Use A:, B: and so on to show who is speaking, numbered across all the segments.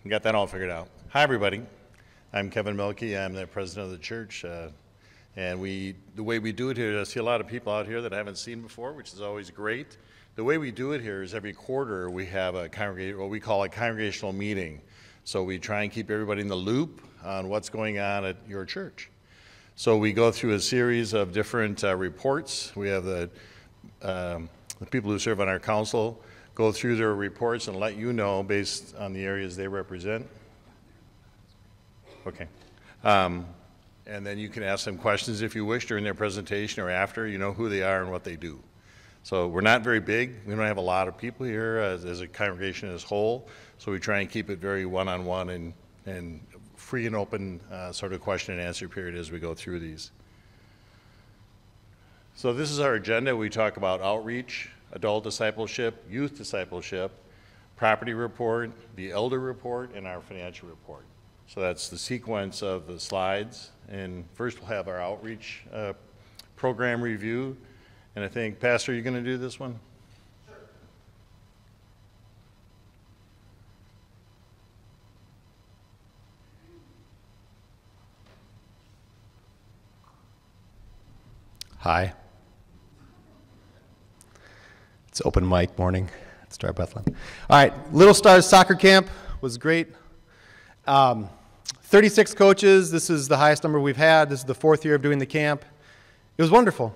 A: We got that all figured out. Hi, everybody. I'm Kevin Mielke. I'm the president of the church. And the way we do it here, I see a lot of people out here that I haven't seen before, which is always great. The way we do it here is every quarter we have what we call a congregational meeting. So we try and keep everybody in the loop on what's going on at your church. So we go through a series of different reports. We have the people who serve on our council go through their reports and let you know based on the areas they represent. Okay. And then you can ask them questions if you wish during their presentation or after. You know who they are and what they do. So we're not very big. We don't have a lot of people here as a congregation as a whole. So we try and keep it very one-on-one and free and open sort of question and answer period as we go through these. So this is our agenda. We talk about outreach, adult discipleship, youth discipleship, property report, the elder report, and our financial report. So that's the sequence of the slides. And first we'll have our outreach program review. And I think, Pastor, you're going to do this one? Sure.
B: Hi. It's open mic morning at Star Bethlehem. All right, Little Stars Soccer Camp was great. 36 coaches. This is the highest number we've had. This is the 4th year of doing the camp. It was wonderful.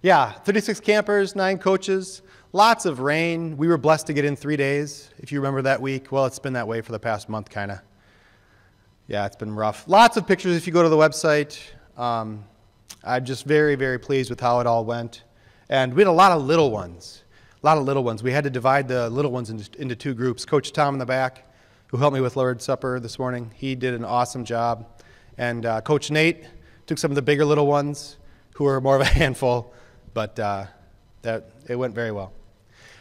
B: Yeah, 36 campers, 9 coaches, lots of rain. We were blessed to get in 3 days, if you remember that week. Well, it's been that way for the past month, kind of. Yeah, it's been rough. Lots of pictures if you go to the website. I'm just very, very pleased with how it all went. And we had a lot of little ones. We had to divide the little ones into 2 groups. Coach Tom in the back, who helped me with Lord's Supper this morning, he did an awesome job. And Coach Nate took some of the bigger little ones who were more of a handful, but it went very well.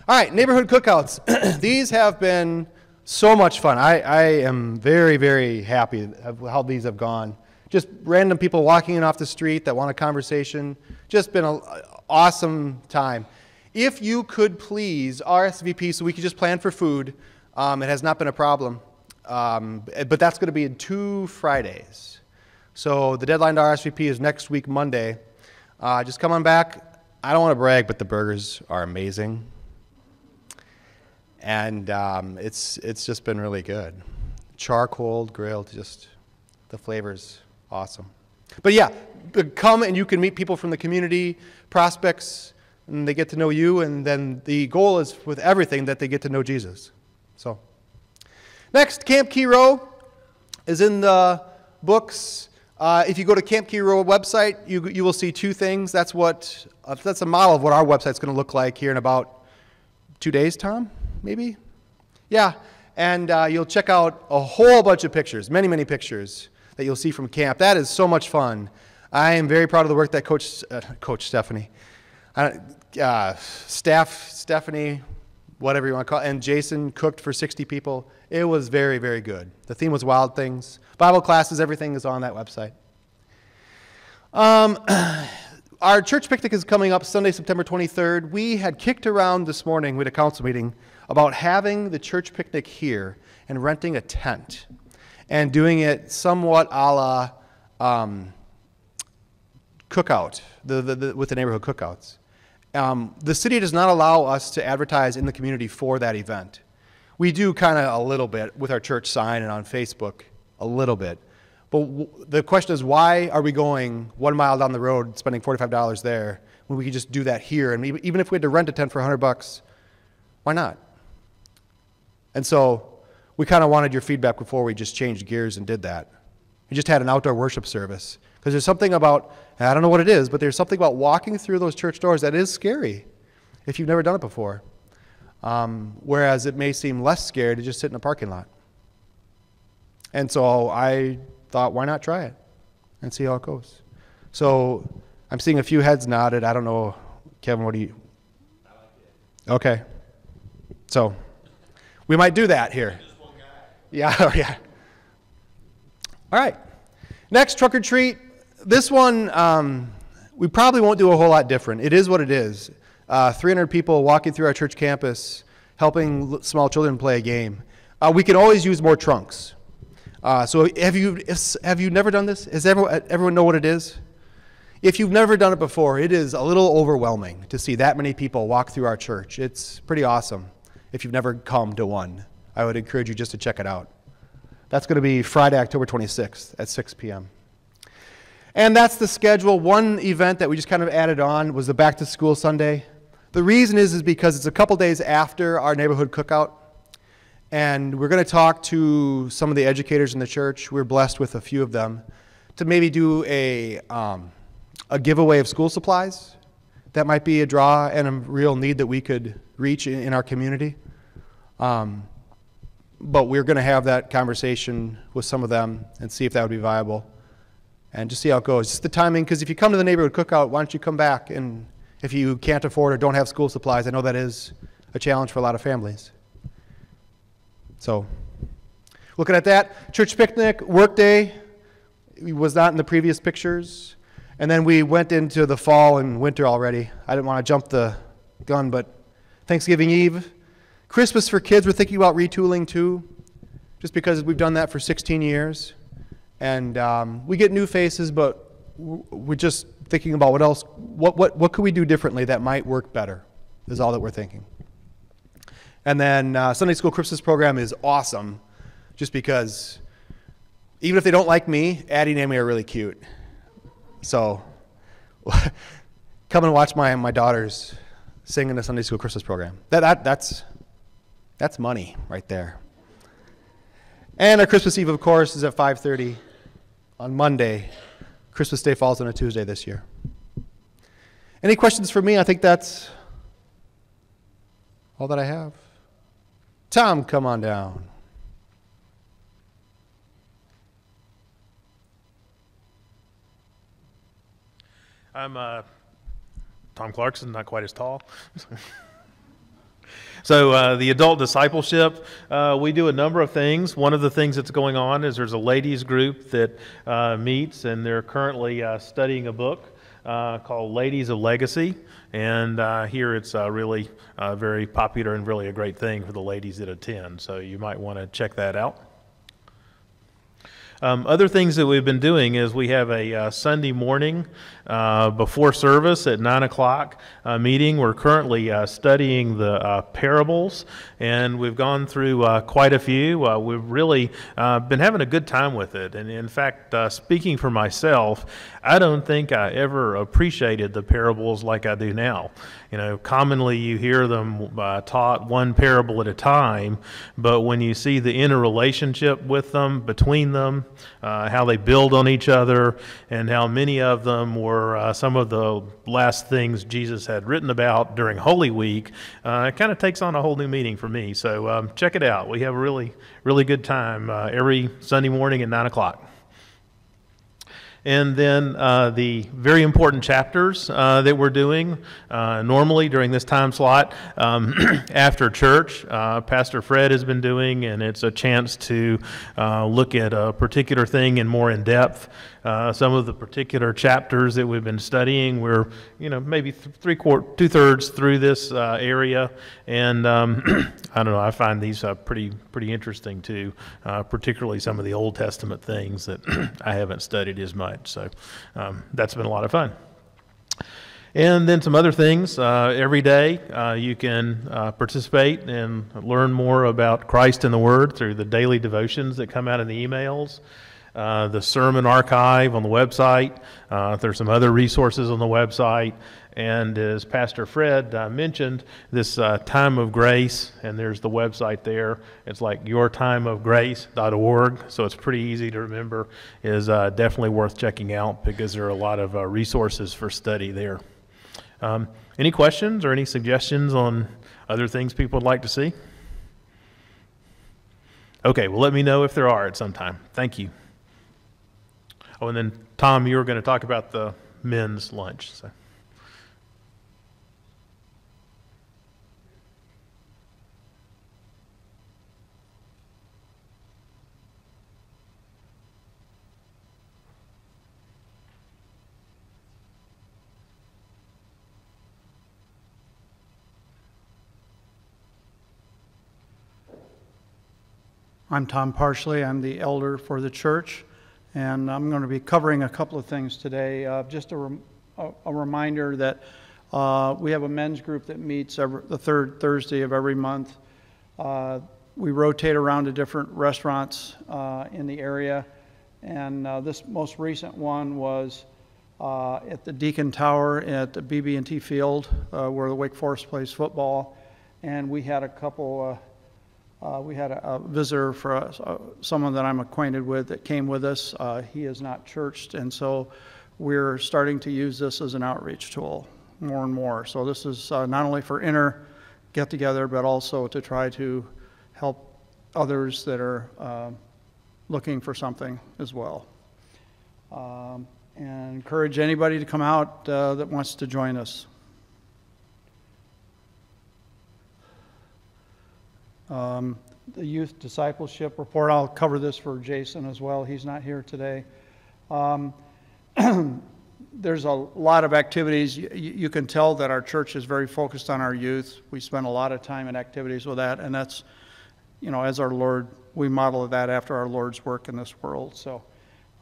B: All right, neighborhood cookouts. These have been so much fun. I am very, very happy of how these have gone. Just random people walking in off the street that want a conversation. Just been an awesome time. If you could please RSVP so we could just plan for food. It has not been a problem, but that's going to be in 2 Fridays. So the deadline to RSVP is next week, Monday. Just come on back. I don't want to brag, but the burgers are amazing. And it's just been really good. Charcoal, grilled, just the flavor's awesome. But yeah, come and you can meet people from the community, prospects, and they get to know you, and then the goal is with everything that they get to know Jesus. So, next, Camp Key Row is in the books. If you go to Camp Key Row website, you will see 2 things. That's a model of what our website's going to look like here in about 2 days, Tom, maybe? Yeah, and you'll check out a whole bunch of pictures, many, many pictures that you'll see from camp. That is so much fun. I am very proud of the work that Coach Stephanie, staff Stephanie, whatever you want to call it, and Jason cooked for 60 people. It was very, very good. The theme was wild things. Bible classes, everything is on that website. Our church picnic is coming up Sunday, September 23rd. We had kicked around this morning with a council meeting about having the church picnic here and renting a tent and doing it somewhat a la cookout, with the neighborhood cookouts. The city does not allow us to advertise in the community for that event. We do kind of a little bit with our church sign and on Facebook, a little bit. But the question is, why are we going 1 mile down the road, spending $45 there, when we could just do that here? And even if we had to rent a tent for $100, why not? And so we kind of wanted your feedback before we just changed gears and did that. We just had an outdoor worship service. Because there's something about, I don't know what it is, but there's something about walking through those church doors that is scary if you've never done it before. Whereas it may seem less scary to just sit in a parking lot. And so I thought, why not try it and see how it goes? So I'm seeing a few heads nodded. I don't know, Kevin, what do you? I like it. Okay. So we might do that here. Just one guy. Yeah, yeah. All right. Next, trunk or treat. This one, we probably won't do a whole lot different. It is what it is. 300 people walking through our church campus, helping small children play a game. We can always use more trunks. So have you never done this? Does everyone know what it is? If you've never done it before, it is a little overwhelming to see that many people walk through our church. It's pretty awesome. If you've never come to one, I would encourage you just to check it out. That's going to be Friday, October 26th at 6 p.m. And that's the schedule. One event that we just kind of added on was the Back to School Sunday. The reason is because it's a couple days after our neighborhood cookout, and we're going to talk to some of the educators in the church. We're blessed with a few of them to maybe do a giveaway of school supplies. That might be a draw and a real need that we could reach in our community. But we're going to have that conversation with some of them and see if that would be viable and just see how it goes. Just the timing, because if you come to the neighborhood cookout, why don't you come back? And if you can't afford or don't have school supplies, I know that is a challenge for a lot of families. So looking at that, church picnic, work day, was not in the previous pictures. And then we went into the fall and winter already. I didn't want to jump the gun, but Thanksgiving Eve. Christmas for kids, we're thinking about retooling too, just because we've done that for 16 years. And we get new faces, but we're just thinking about what could we do differently that might work better, is all that we're thinking. And then Sunday School Christmas program is awesome, just because even if they don't like me, Addie and Amy are really cute. So come and watch my daughters sing in the Sunday School Christmas program. That's money right there. And our Christmas Eve, of course, is at 5:30 on Monday. Christmas Day falls on a Tuesday this year. Any questions for me? I think that's all that I have. Tom, come on down.
C: I'm Tom Clarkson, not quite as tall. So the adult discipleship, we do a number of things. One of the things that's going on is there's a ladies group that meets, and they're currently studying a book called Ladies of Legacy. And here it's really very popular and really a great thing for the ladies that attend. So you might want to check that out. Other things that we've been doing is we have a Sunday morning before service at 9 o'clock meeting. We're currently studying the parables, and we've gone through quite a few. We've really been having a good time with it. And in fact, speaking for myself, I don't think I ever appreciated the parables like I do now. You know, commonly you hear them taught one parable at a time, but when you see the interrelationship with them, between them, how they build on each other, and how many of them were some of the last things Jesus had written about during Holy Week, it kind of takes on a whole new meaning for me. So check it out. We have a really, really good time every Sunday morning at 9 o'clock. And then the very important chapters that we're doing normally during this time slot after church, Pastor Fred has been doing, and it's a chance to look at a particular thing in more in depth. Some of the particular chapters that we've been studying, we're maybe two-thirds through this area, and I don't know. I find these pretty interesting too, particularly some of the Old Testament things that I haven't studied as much. So that's been a lot of fun. And then some other things. Every day you can participate and learn more about Christ and the Word through the daily devotions that come out in the emails. The sermon archive on the website. There's some other resources on the website. And as Pastor Fred mentioned, this Time of Grace, and there's the website there. It's like yourtimeofgrace.org, so it's pretty easy to remember. Is definitely worth checking out because there are a lot of resources for study there. Any questions or any suggestions on other things people would like to see? Okay, well, let me know if there are at some time. Thank you. Oh, and then, Tom, you were going to talk about the men's lunch. So.
D: I'm Tom Parsley. I'm the elder for the church, and I'm going to be covering a couple of things today. Just a reminder that we have a men's group that meets the third Thursday of every month. We rotate around to different restaurants in the area, and this most recent one was at the Deacon Tower at the BB&T Field, where the Wake Forest plays football, and we had we had a visitor for us, someone that I'm acquainted with that came with us. He is not churched, and so we're starting to use this as an outreach tool more and more. So this is not only for inner get-together, but also to try to help others that are looking for something as well. And encourage anybody to come out that wants to join us. The youth discipleship report, I'll cover this for Jason as well. He's not here today. There's a lot of activities. You can tell that our church is very focused on our youth. We spend a lot of time in activities with that, and that's, you know, as our Lord, we model that after our Lord's work in this world. So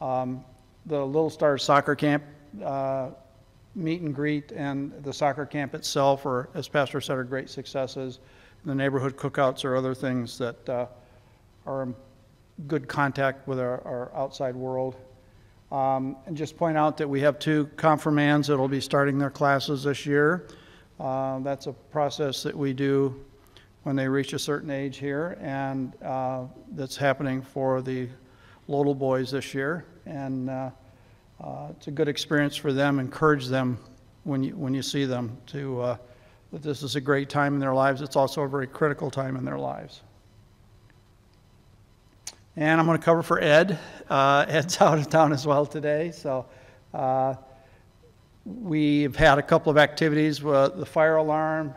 D: the Little Stars soccer camp meet and greet and the soccer camp itself are, as Pastor said, are great successes. The neighborhood cookouts are other things that are in good contact with our outside world. And just point out that we have 2 confirmands that will be starting their classes this year. That's a process that we do when they reach a certain age here, and that's happening for the Lodel boys this year. And it's a good experience for them. Encourage them when you see them to that this is a great time in their lives. It's also a very critical time in their lives. And I'm going to cover for Ed. Ed's out of town as well today. So we've had a couple of activities with the fire alarm.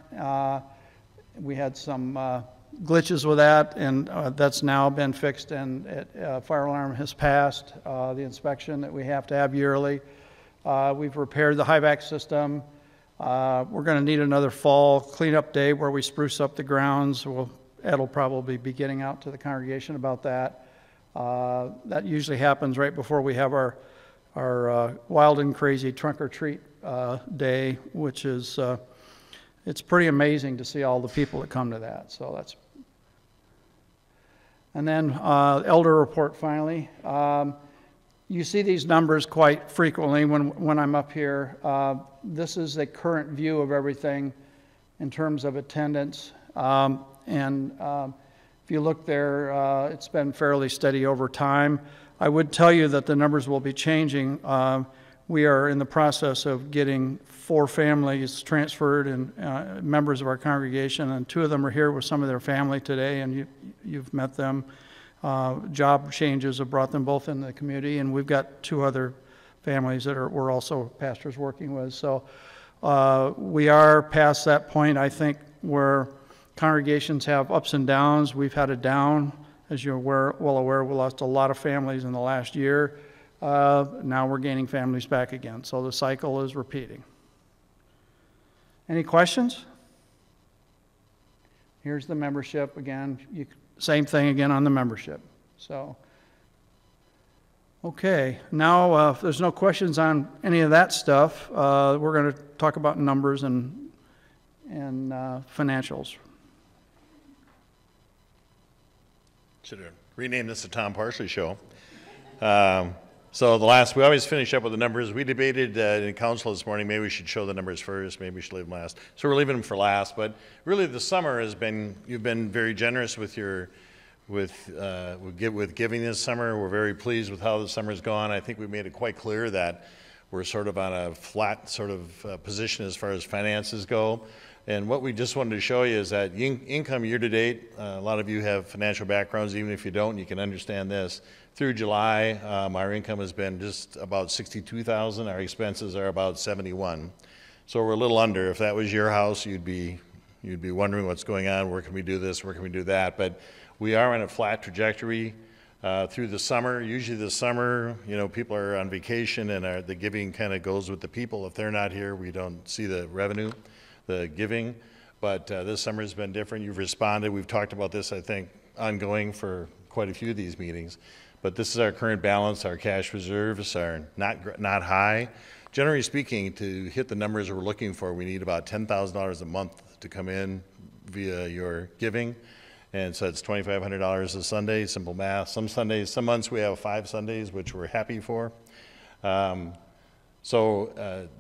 D: We had some glitches with that, and that's now been fixed, and fire alarm has passed the inspection that we have to have yearly. We've repaired the HVAC system. We're going to need another fall cleanup day where we spruce up the grounds. Ed will probably be getting out to the congregation about that. That usually happens right before we have our wild and crazy trunk or treat day, which is it's pretty amazing to see all the people that come to that. So that's. And then elder report finally. You see these numbers quite frequently when I'm up here. This is a current view of everything in terms of attendance. If you look there, it's been fairly steady over time. I would tell you that the numbers will be changing. We are in the process of getting 4 families transferred and members of our congregation, and 2 of them are here with some of their family today, and you've met them. Job changes have brought them both in the community, and we've got 2 other families that we're also pastors working with. So we are past that point, I think, where congregations have ups and downs. We've had a down, as you're well aware. We lost a lot of families in the last year. Now we're gaining families back again. So the cycle is repeating. Any questions? Here's the membership again. Same thing again on the membership. So, okay. Now, if there's no questions on any of that stuff, we're going to talk about numbers and financials.
A: Should have renamed this the Tom Parsley Show. So we always finish up with the numbers. We debated in council this morning, maybe we should show the numbers first, maybe we should leave them last. So we're leaving them for last, but really the summer you've been very generous with giving this summer. We're very pleased with how the summer's gone. I think we made it quite clear that we're sort of on a flat sort of position as far as finances go. And what we just wanted to show you is that income year to date, a lot of you have financial backgrounds. Even if you don't, you can understand this. Through July, our income has been just about $62,000. Our expenses are about $71,000. So we're a little under. If that was your house, you'd be wondering what's going on. Where can we do this? Where can we do that? But we are on a flat trajectory through the summer. Usually the summer, people are on vacation, and the giving kind of goes with the people. If they're not here, we don't see the revenue, the giving. But this summer has been different. You've responded. We've talked about this, I think, ongoing for quite a few of these meetings. But this is our current balance. Our cash reserves are not high. Generally speaking, to hit the numbers we're looking for, we need about $10,000 a month to come in via your giving. And so it's $2,500 a Sunday, simple math. Some Sundays, some months we have 5 Sundays, which we're happy for.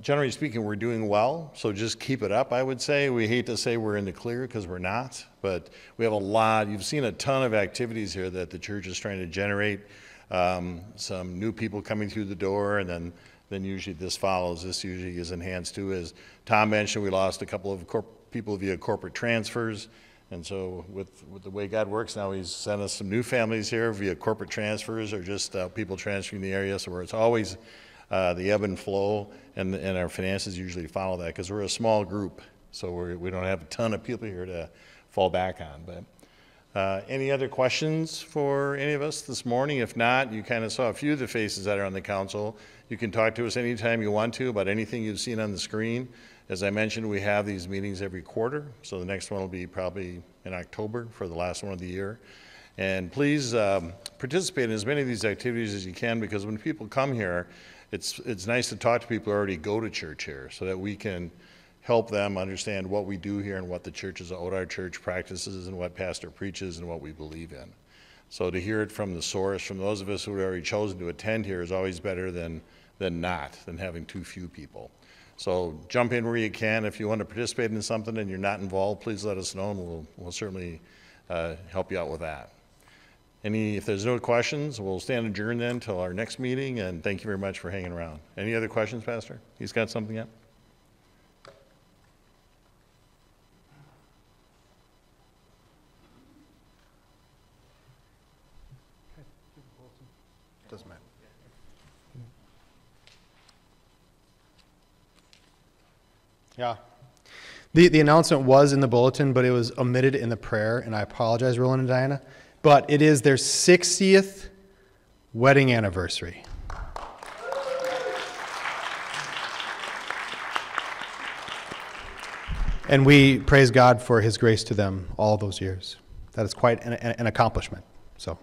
A: Generally speaking, we're doing well, so just keep it up, I would say. We hate to say we're in the clear because we're not, but we have a lot. You've seen a ton of activities here that the church is trying to generate. Some new people coming through the door, and then usually this follows. This usually is enhanced too. As Tom mentioned, we lost a couple of people via corporate transfers. And so with the way God works now, he's sent us some new families here via corporate transfers or just people transferring the area. So where it's always the ebb and flow, and our finances usually follow that because we're a small group. So we don't have a ton of people here to fall back on. But any other questions for any of us this morning? If not, you kind of saw a few of the faces that are on the council. You can talk to us anytime you want to about anything you've seen on the screen. As I mentioned, we have these meetings every quarter, so the next one will be probably in October for the last one of the year. And please participate in as many of these activities as you can, because when people come here, it's nice to talk to people who already go to church here so that we can help them understand what we do here and what the church is, what our church practices and what pastor preaches and what we believe in. So to hear it from the source, from those of us who have already chosen to attend here, is always better than having too few people. So jump in where you can. If you want to participate in something and you're not involved, please let us know, and we'll certainly help you out with that. If there's no questions, we'll stand adjourned then until our next meeting, and thank you very much for hanging around. Any other questions, Pastor? He's got something yet?
B: Doesn't matter. Yeah. The announcement was in the bulletin, but it was omitted in the prayer, and I apologize, Roland and Diana. But it is their 60th wedding anniversary. And we praise God for his grace to them all those years. That is quite an accomplishment. So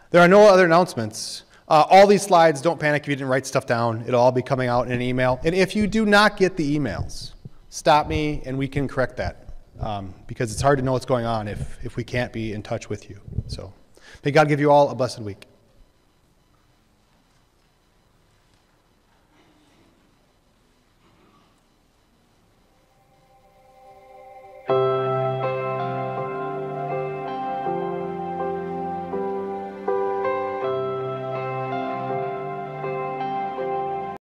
B: there are no other announcements. All these slides, don't panic if you didn't write stuff down. It'll all be coming out in an email. And if you do not get the emails, stop me and we can correct that. Because it's hard to know what's going on if we can't be in touch with you. So may God give you all a blessed week.